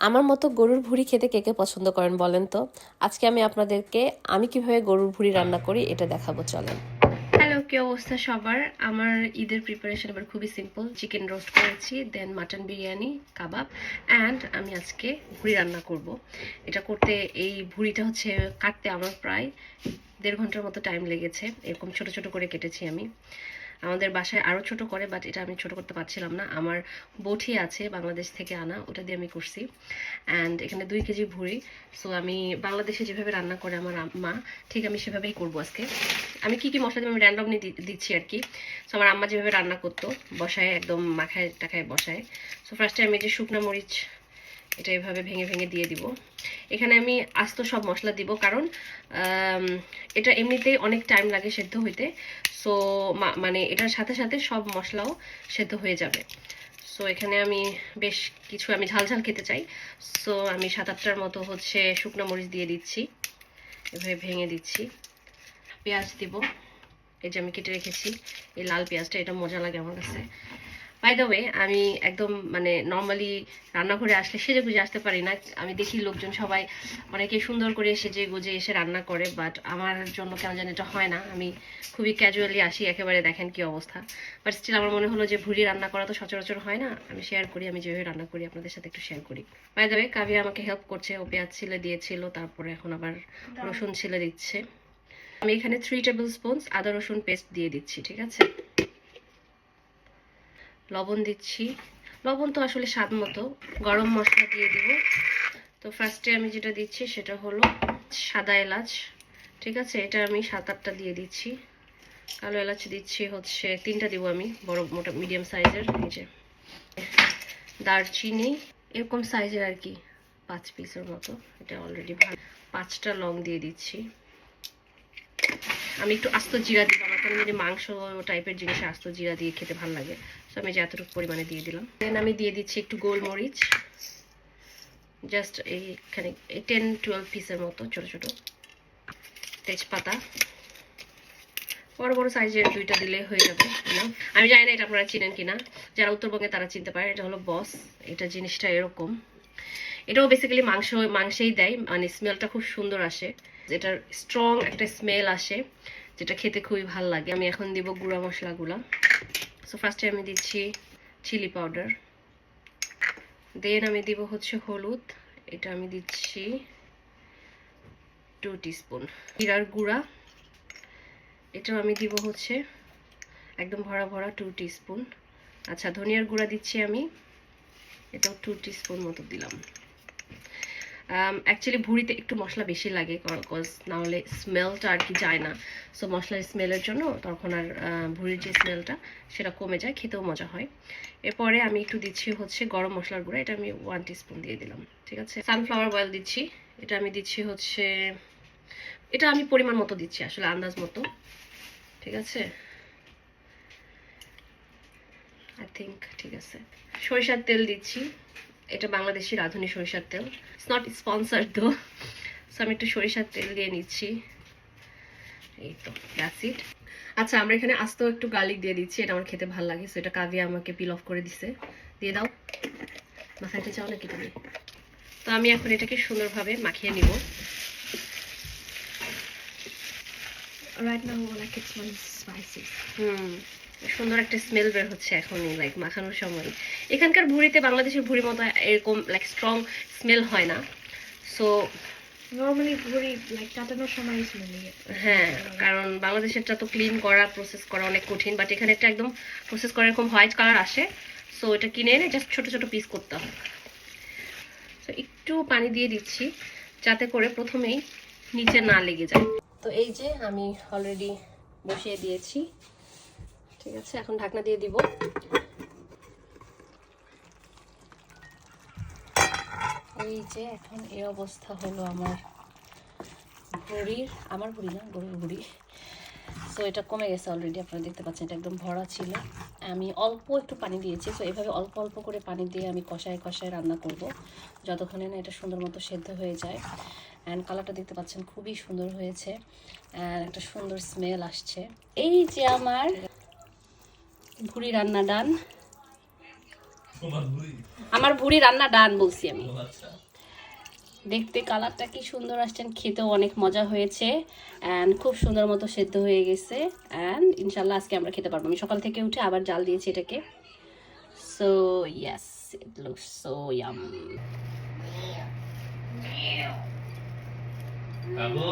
আমার মতো গরুর ভুঁড়ি খেতে কে কে পছন্দ করেন বলেন তো। আজকে আমি আপনাদেরকে আমি কিভাবে গরুর ভুঁড়ি রান্না করি এটা দেখাবো, চলেন। হ্যালো, কি অবস্থা সবার? আমার ঈদের প্রিপারেশন এবার খুবই সিম্পল। চিকেন রোস্ট করেছি, দেন মাটন বিরিয়ানি, কাবাব, অ্যান্ড আমি আজকে ভুঁড়ি রান্না করব। এটা করতে এই ভুঁড়িটা হচ্ছে কাটতে আমার প্রায় 1.5 ঘন্টার মতো টাইম লেগেছে। এরকম ছোট ছোট করে কেটেছি আমি। আমাদের বাসায় আরও ছোট করে, বাট এটা আমি ছোট করতে পারছিলাম না। আমার বটি আছে বাংলাদেশ থেকে আনা, ওটা দিয়ে আমি করছি। অ্যান্ড এখানে 2 কেজি ভুঁড়ি। সো আমি বাংলাদেশে যেভাবে রান্না করে আমার আম্মা, ঠিক আমি সেভাবেই করবো আজকে। আমি কি কি মশলা দিয়ে আমি র্যান্ডমলি দিচ্ছি আর কি। সো আমার আম্মা যেভাবে রান্না করতো, বসায় একদম মাখায় টাখায় বসায়। সো ফার্স্টে আমি যে শুকনো মরিচ এটা এভাবে ভেঙে ভেঙে দিয়ে দিব। এখানে আমি আস্ত সব মশলা দিব, কারণ এটা এমনিতেই অনেক টাইম লাগে সেদ্ধ হইতে। সো মানে এটার সাথে সাথে সব মশলাও সেদ্ধ হয়ে যাবে। সো এখানে আমি বেশ কিছু, আমি ঝাল ঝাল খেতে চাই। সো আমি 7-8টার মতো হচ্ছে শুকনো মরিচ দিয়ে দিচ্ছি, এভাবে ভেঙে দিচ্ছি। পেঁয়াজ দিব, এই যে আমি কেটে রেখেছি এই লাল পেঁয়াজটা, এটা মজা লাগে আমার কাছে। বাই দ্য ওয়ে, আমি একদম মানে নর্মালি রান্নাঘরে আসলে সেজে গুজে আসতে পারি না। আমি দেখি লোকজন সবাই অনেকে সুন্দর করে সেজে গুজে এসে রান্না করে, বাট আমার জন্য কেন জানি এটা হয় না। আমি খুবই ক্যাজুয়ালি আসি, একেবারে দেখেন কি অবস্থা। বাট স্টিল আমার মনে হলো যে ভুড়ি রান্না করা তো সচরাচর হয় না, আমি শেয়ার করি, আমি যেভাবে রান্না করি আপনাদের সাথে একটু শেয়ার করি। বাই দ্য ওয়ে, কাভিয়া আমাকে হেল্প করছে, ও পেঁয়াজ ছিলে দিয়েছিল, তারপরে এখন আবার রসুন ছিলে দিচ্ছে। আমি এখানে 3 টেবিল স্পুন আদা রসুন পেস্ট দিয়ে দিচ্ছি, ঠিক আছে। লবণ দিচ্ছি, লবণ তো আসলে স্বাদ মতো। গরম মশলা দিয়ে দিব। তো ফার্স্টে আমি যেটা দিচ্ছি সেটা হলো সাদা এলাচ, ঠিক আছে, এটা আমি 7-8টা দিয়ে দিচ্ছি। কালো এলাচ দিচ্ছি হচ্ছে 3টা দিব আমি, বড় মোটা মিডিয়াম সাইজের। এই যে দারচিনি এরকম সাইজের আর কি, 5 পিসের মতো, এটা অলরেডি ভালো। 5টা লং দিয়ে দিচ্ছি। আমি একটু আস্ত জিরা দিব, আমার কারণ যদি মাংস টাইপের জিনিসে আস্ত জিরা দিয়ে খেতে ভালো লাগে। তো আমি যে এতটুকু পরিমাণে দিয়ে দিলাম। দেন আমি দিয়ে দিচ্ছি একটু গোলমরিচ, জাস্ট এইখানে 10-12 পিসের মতো ছোট ছোট। তেজপাতা বড় বড় সাইজের 2টা দিলে হয়ে যাবে। আমি জানি না এটা আপনারা চিনেন কিনা, যারা উত্তরবঙ্গে তারা চিনতে পারে। এটা হলো বস, এটা জিনিসটা এরকম। এটাও বেসিক্যালি মাংসেই দেয়, মানে স্মেলটা খুব সুন্দর আসে, এটার স্ট্রং একটা স্মেল আসে, যেটা খেতে খুবই ভালো লাগে। আমি এখন দিব গুঁড়া মশলাগুলা। সো ফার্স্টে আমি দিচ্ছি চিলি পাউডার, দেন আমি দিব হচ্ছে হলুদ, এটা আমি দিচ্ছি 2 টিস্পুন। জিরার গুঁড়া, এটাও আমি দিব হচ্ছে একদম ভরা ভরা 2 টিস্পুন। আচ্ছা, ধনিয়ার গুঁড়া দিচ্ছি আমি, এটাও 2 টিস্পুন মতো দিলাম। অ্যাকচুয়ালি ভুঁড়িতে একটু মশলা বেশি লাগে, কজ না হলে স্মেলটা আর কি যায় না। সো মশলার স্মেলের জন্য তখন আর ভুঁড়ির যে স্মেলটা সেটা কমে যায়, খেতেও মজা হয়। এরপরে আমি একটু দিচ্ছি হচ্ছে গরম মশলার গুঁড়া, এটা আমি 1 টিস্পুন দিয়ে দিলাম, ঠিক আছে। সানফ্লাওয়ার অয়েল দিচ্ছি, এটা আমি দিচ্ছি হচ্ছে, এটা আমি পরিমাণ মতো দিচ্ছি আসলে, আন্দাজ মতো, ঠিক আছে। আই থিঙ্ক ঠিক আছে। সরিষার তেল দিচ্ছি, এটা বাংলাদেশি রাঁধুনি সরিষার তেল, ইটস নট স্পন্সার তো। সো আমি একটু সরিষার তেল দিয়ে নিচ্ছি, এই তো, দ্যাটস ইট। আচ্ছা, আমরা এখানে আস্ত একটু গার্লিক দিয়ে দিচ্ছি, এটা আমার খেতে ভালো লাগে। সো এটা কাভিয়া আমাকে পিল অফ করে দিছে, দিয়ে দাও। মাখাইতে চাও নাকি তুমি? তো আমি এখন এটাকে সুন্দরভাবে মাখিয়ে নিব। Right now, like it smells spicy. সুন্দর একটা স্মেল বের হচ্ছে এখনই, লাইক মাখানোর সময়। এখানকার ভুঁড়িতে বাংলাদেশের ভুঁড়ির মতো এরকম লাইক স্ট্রং স্মেল হয় না। সো Normally, very like কাটানোর সময় smelly. হ্যাঁ, কারণ বাংলাদেশেরটা তো ক্লিন করা, প্রসেস করা অনেক কঠিন, বাট এখানে একটা একদম প্রসেস করা এরকম হোয়াইট কালার আসে। সো এটা কিনে এনে জাস্ট ছোট ছোট পিস করতে হয়। তো একটু পানি দিয়ে দিচ্ছি যাতে করে প্রথমেই নিচে না লেগে যায়। তো এই যে আমি অলরেডি বসিয়ে দিয়েছি, ঠিক আছে। এখন ঢাকনা দিয়ে দিব। এই যে এখন এই অবস্থা হলো আমার ভুঁড়ির, আমার ভুঁড়ি না, গরুর ভুঁড়ি। সো এটা কমে গেছে অলরেডি, আপনারা দেখতে পাচ্ছেন এটা একদম ভরা ছিল। আমি অল্প একটু পানি দিয়েছি। সো এভাবে অল্প অল্প করে পানি দিয়ে আমি কষায় কষায় রান্না করব, যতক্ষণে না এটা সুন্দর মতো সেদ্ধ হয়ে যায়। অ্যান্ড কালারটা দেখতে পাচ্ছেন খুবই সুন্দর হয়েছে, অ্যান্ড একটা সুন্দর স্মেল আসছে। এই যে আমার ভুঁড়ি রান্না ডান। আমার ভুড়ি রান্না ডান বলছি আমি। দেখতে কালারটা কি সুন্দর আসছেন, খেতেও অনেক মজা হয়েছে অ্যান্ড খুব সুন্দর মতো সেদ্ধ হয়ে গেছে অ্যান্ড ইনশাল্লাহ আজকে আমরা খেতে পারবো। আমি সকাল থেকে উঠে আবার জাল দিয়েছি এটাকে। So yes, it looks so yum. Babu.